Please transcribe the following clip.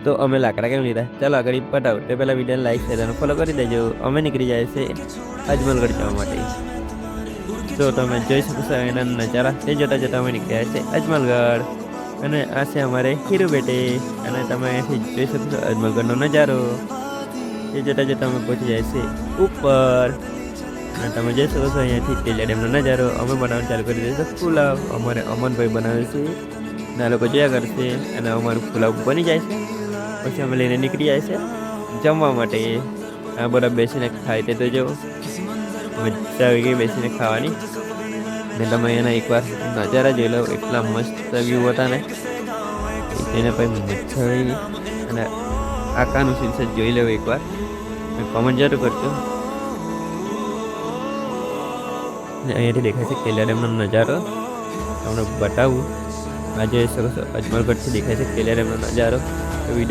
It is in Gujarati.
તો અમે લાકડા કેમ લીધા ચાલો આગળ પટાવ તે પહેલાં વિડીયોને લાઈક શેર અને ફોલો કરી દેજો. અમે નીકળી જાય છે અજમલગઢ જવા માટે. તો તમે જોઈ શકો છો એના નજારા તે જોતા જોતા અમે નીકળ્યા છે અજમલગઢ. અને આ છે અમારે હીરો બેટે. અને તમે અહીંયાથી જોઈ શકો છો અજમલગઢનો નજારો. તે જોતા જોતા અમે પહોંચી જાય છે ઉપર. અને તમે જોઈ શકો છો અહીંયાથી તેલિયા ડેમનો નજારો. અમે બનાવવાનું ચાલુ કરી દઈશું પુલાવ. અમારે અમનભાઈ બનાવે છે ના લોકો જોયા કરશે. અને અમારું પુલાવ બની જાય છે પછી અમે લઈને નીકળી જાય છે જમવા માટે. આ બધા બેસીને ખાય તે તો જો મજા આવી ગઈ બેસીને ખાવાની. ને તમે એના એકવાર નજારા જોઈ લો એટલા મસ્ત વ્યૂ હતા ને એને પછી મજા આવી ગઈ. અને આકાનું સીન જોઈ લેવું એકવાર કોમેન્ટ જરૂર કરજો. ને અહીંયાથી દેખાય છે કેલિયા ડેમનો નજારો તમને બતાવું. આજે અજમલગઢથી દેખાય છે કેલિયા ડેમનો નજારો.